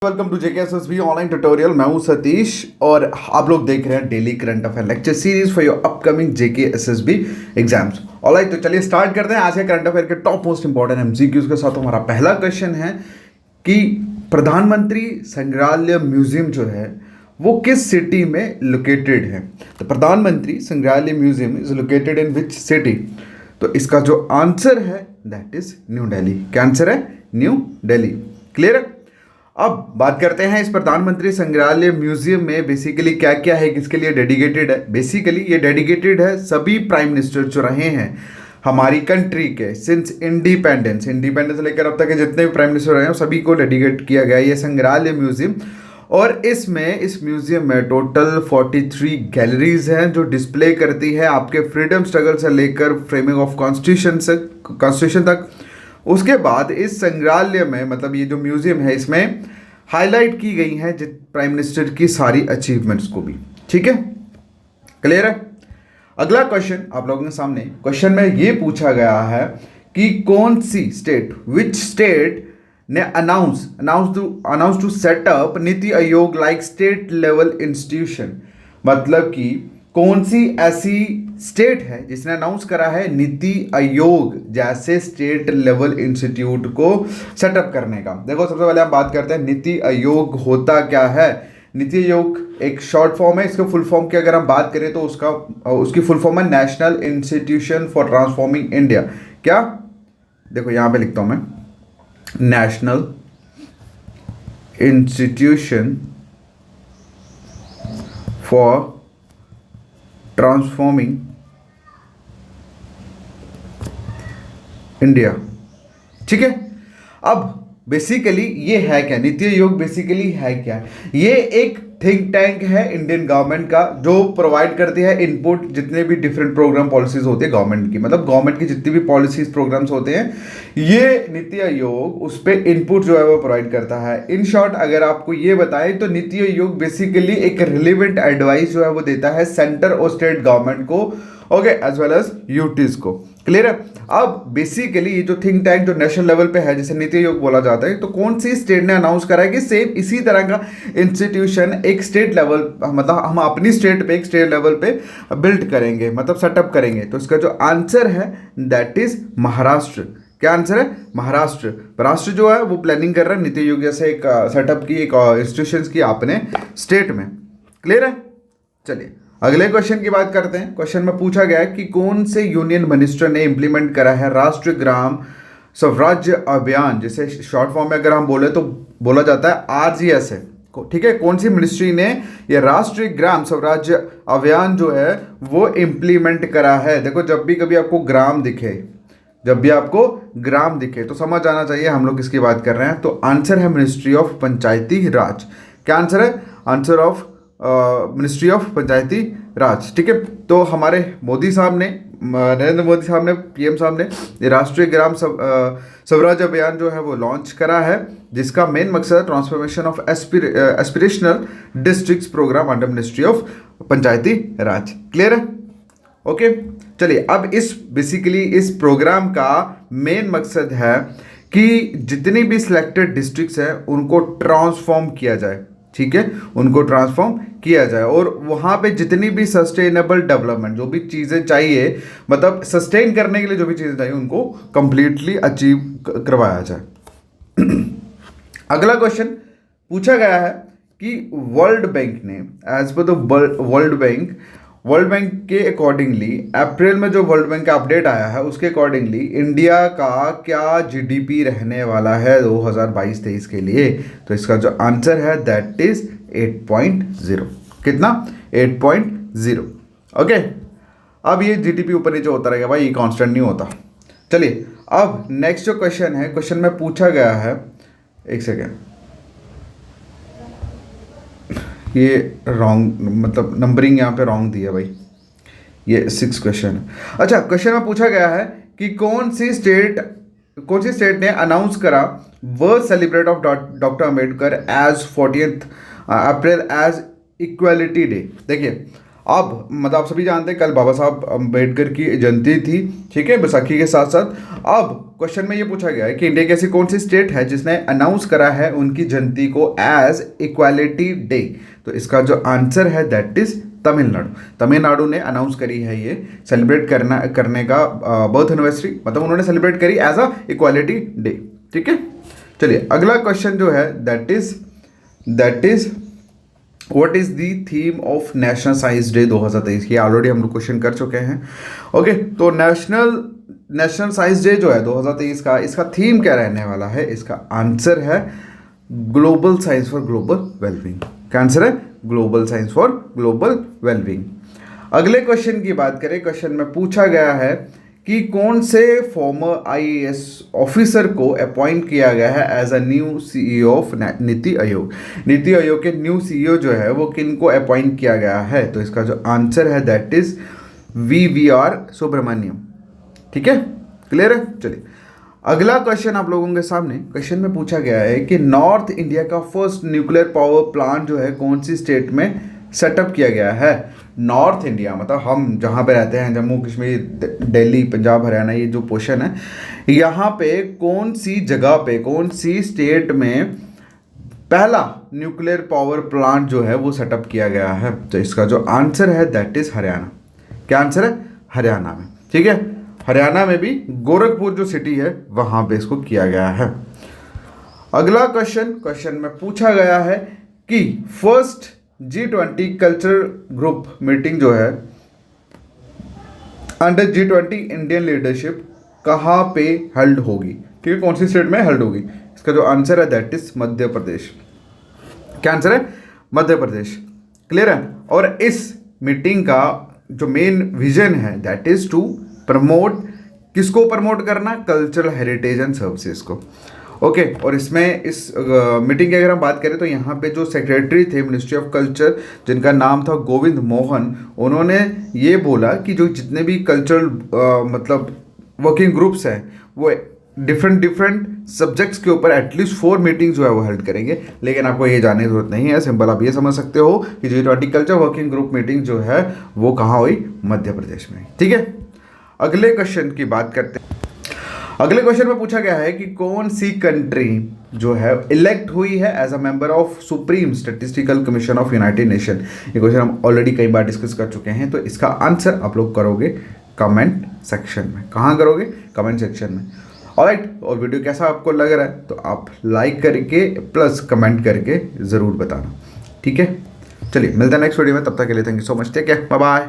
Welcome to JKSSB online tutorial. मैं हूं सतीश और आप लोग देख रहे हैं daily current affair lecture series for your upcoming JKSSB exams. Alright, तो चलिए स्टार्ट करते हैं आज के करंट अफेयर के टॉप मोस्ट इंपॉर्टेंट एमसीक्यूज के साथ। हमारा पहला क्वेश्चन है कि प्रधानमंत्री संग्रहालय म्यूजियम जो है वो किस सिटी में लोकेटेड है। तो प्रधानमंत्री संग्रहालय museum is located in which city. तो इसका जो आंसर है दैट इज न्यू दिल्ली। क्या आंसर है? न्यू दिल्ली। क्लियर है? अब बात करते हैं इस प्रधानमंत्री संग्रहालय म्यूजियम में बेसिकली क्या क्या है, किसके लिए डेडिकेटेड है। बेसिकली ये डेडिकेटेड है सभी प्राइम मिनिस्टर जो रहे हैं हमारी कंट्री के सिंस इंडिपेंडेंस लेकर अब तक के जितने भी प्राइम मिनिस्टर रहे हैं सभी को डेडिकेट किया गया ये संग्रहालय म्यूजियम। और इस म्यूजियम में टोटल 43 गैलरीज हैं जो डिस्प्ले करती है आपके फ्रीडम स्ट्रगल से लेकर फ्रेमिंग ऑफ कॉन्स्टिट्यूशन तक। उसके बाद इस संग्रहालय में मतलब ये जो म्यूजियम है इसमें हाईलाइट की गई हैं प्राइम मिनिस्टर की सारी अचीवमेंट्स को भी। ठीक है, क्लियर है? अगला क्वेश्चन आप लोगों के सामने क्वेश्चन में ये पूछा गया है कि कौन सी स्टेट विच स्टेट ने announce to set up NITI Aayog like state level institution. मतलब कि कौन सी ऐसी स्टेट है जिसने अनाउंस करा है नीति आयोग जैसे स्टेट लेवल इंस्टीट्यूट को सेटअप करने का। देखो, सबसे पहले हम बात करते हैं नीति आयोग होता क्या है। नीति आयोग एक शॉर्ट फॉर्म है। इसके फुल फॉर्म की अगर हम बात करें तो उसकी फुल फॉर्म है national institution for transforming India. क्या? देखो यहां पे लिखता हूं मैं, national institution for transforming India. ठीक है, अब बेसिकली ये है क्या? नीति आयोग बेसिकली है क्या? ये एक थिंक टैंक है इंडियन गवर्नमेंट का जो प्रोवाइड करती है इनपुट जितने भी डिफरेंट प्रोग्राम पॉलिसीज होते हैं गवर्नमेंट की। मतलब गवर्नमेंट की जितनी भी पॉलिसीज प्रोग्राम्स होते हैं ये नीति आयोग उस पर इनपुट जो है वो प्रोवाइड करता है। इन शॉर्ट अगर आपको ये बताएं तो नीति आयोग बेसिकली एक रिलेवेंट एडवाइस जो है वो देता है सेंटर और स्टेट गवर्नमेंट को, okay, as well as UTs को। क्लियर है? अब बेसिकली ये जो थिंक टैंक जो नेशनल लेवल पे है जिसे नीति आयोग बोला जाता है, तो कौन सी स्टेट ने अनाउंस करा है कि सेम इसी तरह का इंस्टीट्यूशन एक स्टेट लेवल मतलब हम अपनी स्टेट पे एक स्टेट लेवल पे बिल्ड करेंगे, मतलब सेटअप करेंगे। तो इसका जो आंसर है दैट इज महाराष्ट्र। क्या आंसर है? महाराष्ट्र। महाराष्ट्र जो है वो प्लानिंग कर रहा है नीति आयोग जैसे एक सेटअप की एक इंस्टीट्यूशन की अपने स्टेट में। क्लियर है? चलिए अगले क्वेश्चन की बात करते हैं। क्वेश्चन में पूछा गया है कि कौन से यूनियन मिनिस्टर ने इंप्लीमेंट करा है राष्ट्रीय ग्राम स्वराज्य अभियान, जिसे शॉर्ट फॉर्म में अगर हम बोले तो बोला जाता है आरजीएस है। ठीक है, कौन सी मिनिस्ट्री ने ये राष्ट्रीय ग्राम स्वराज्य अभियान जो है वो इंप्लीमेंट करा है। देखो जब भी कभी आपको ग्राम दिखे तो समझ आना चाहिए हम लोग किसकी बात कर रहे हैं। तो आंसर है मिनिस्ट्री ऑफ पंचायती राज। क्या आंसर है? Answer of ministry of Panchayati राज। ठीक है, तो हमारे मोदी साहब ने, नरेंद्र मोदी साहब ने, पीएम साहब ने ये राष्ट्रीय ग्राम स्वराज अभियान जो है वो लॉन्च करा है जिसका मेन मकसद है transformation of aspirational districts programme under ministry of Panchayati Raj. Clear है? ओके, चलिए अब बेसिकली इस प्रोग्राम का मेन मकसद है कि जितनी भी सिलेक्टेड डिस्ट्रिक्ट्स हैं उनको ट्रांसफॉर्म किया जाए। ठीक है, उनको ट्रांसफॉर्म किया जाए और वहाँ पे जितनी भी सस्टेनेबल डेवलपमेंट जो भी चीज़ें चाहिए, मतलब सस्टेन करने के लिए जो भी चीज़ें चाहिए उनको कंप्लीटली अचीव करवाया जाए। अगला क्वेश्चन पूछा गया है कि वर्ल्ड बैंक ने as per the world bank के अकॉर्डिंगली अप्रैल में जो वर्ल्ड बैंक का अपडेट आया है उसके अकॉर्डिंगली इंडिया का क्या जीडीपी रहने वाला है 2022-23 के लिए। तो इसका जो आंसर है दैट इज 8.0। कितना? 8.0। ओके, अब ये जीडीपी ऊपर नीचे होता रहेगा भाई, ये कांस्टेंट नहीं होता। चलिए अब नेक्स्ट जो क्वेश्चन है, क्वेश्चन में पूछा गया है, एक सेकेंड, ये रॉन्ग मतलब नंबरिंग यहाँ पे रॉन्ग दी है भाई, ये 6 क्वेश्चन है। अच्छा, क्वेश्चन में पूछा गया है कि कौन सी स्टेट ने अनाउंस करा world celebrate of doctor Ambedkar as 40th April as equality day. देखिए अब मतलब आप सभी जानते हैं कल बाबा साहब अम्बेडकर की जयंती थी, ठीक है, बैसाखी के साथ साथ। अब क्वेश्चन में ये पूछा गया है कि इंडिया की ऐसी कौन सी स्टेट है जिसने अनाउंस करा है उनकी जयंती को एज इक्वालिटी डे। तो इसका जो आंसर है दैट इज तमिलनाडु। तमिलनाडु ने अनाउंस करी है ये सेलिब्रेट करने का बर्थ एनिवर्सरी, मतलब उन्होंने सेलिब्रेट करी एज अ इक्वालिटी डे, ठीक है। चलिए अगला क्वेश्चन जो है that is what is the theme of national science day 2023। ये ऑलरेडी हम लोग क्वेश्चन कर चुके हैं। ओके, तो नेशनल साइंस डे जो है 2023 का, इसका थीम क्या रहने वाला है? इसका आंसर है global science for global wellbeing. क्या आंसर है? Global science for global wellbeing. अगले क्वेश्चन की बात करें, क्वेश्चन में पूछा गया है कि कौन से फॉर्मर आईएएस ऑफिसर को अपॉइंट किया गया है as a new CEO of NITI Aayog. NITI Aayog के न्यू सीईओ जो है वो किन को अपॉइंट किया गया है? तो इसका जो आंसर है दैट इज वीवीआर सुब्रमण्यम, ठीक है, क्लियर है। चलिए अगला क्वेश्चन आप लोगों के सामने, क्वेश्चन में पूछा गया है कि नॉर्थ इंडिया का फर्स्ट न्यूक्लियर पावर प्लांट जो है कौन सी स्टेट में सेटअप किया गया है? नॉर्थ इंडिया मतलब हम जहाँ पे रहते हैं, जम्मू कश्मीर, दिल्ली, पंजाब, हरियाणा, ये जो पोर्शन है, यहाँ पे कौन सी जगह पे, कौन सी स्टेट में पहला न्यूक्लियर पावर प्लांट जो है वो सेटअप किया गया है? तो इसका जो आंसर है दैट इज हरियाणा। क्या आंसर है? हरियाणा में, ठीक है। हरियाणा में भी गोरखपुर जो सिटी है वहाँ पे इसको किया गया है। अगला क्वेश्चन में पूछा गया है कि first G20 cultural group meeting जो है अंडर G20 इंडियन लीडरशिप कहाँ पे हेल्ड होगी? ठीक है, कौन सी स्टेट में हेल्ड होगी? इसका जो आंसर है दैट इज मध्य प्रदेश। क्या आंसर है? मध्य प्रदेश, क्लियर है। और इस मीटिंग का जो मेन विजन है दैट इज टू प्रमोट, किसको प्रमोट करना? कल्चरल हेरिटेज एंड सर्विसेज को। ओके, और इसमें इस मीटिंग की अगर हम बात करें तो यहाँ पे जो सेक्रेटरी थे मिनिस्ट्री ऑफ कल्चर, जिनका नाम था गोविंद मोहन, उन्होंने ये बोला कि जो जितने भी कल्चरल मतलब वर्किंग ग्रुप्स हैं वो डिफरेंट सब्जेक्ट्स के ऊपर एटलीस्ट 4 मीटिंग जो है वो हेल्ड करेंगे। लेकिन आपको ये जानने की जरूरत नहीं है, सिंपल आप ये समझ सकते हो कि G20 culture working group meeting जो है वो कहाँ हुई? मध्य प्रदेश में, ठीक है। अगले क्वेश्चन की बात करते हैं। अगले क्वेश्चन में पूछा गया है कि कौन सी कंट्री जो है इलेक्ट हुई है as a member of supreme statistical commission of United Nation. ये क्वेश्चन हम ऑलरेडी कई बार डिस्कस कर चुके हैं। तो इसका आंसर आप लोग करोगे कमेंट सेक्शन में। कहाँ करोगे? कमेंट सेक्शन में। ऑलराइट, और वीडियो कैसा आपको लग रहा है तो आप लाइक करके प्लस कमेंट करके ज़रूर बताना, ठीक है। चलिए मिलते हैं नेक्स्ट वीडियो में, तब तक के लिए thank you so much, take care, bye bye.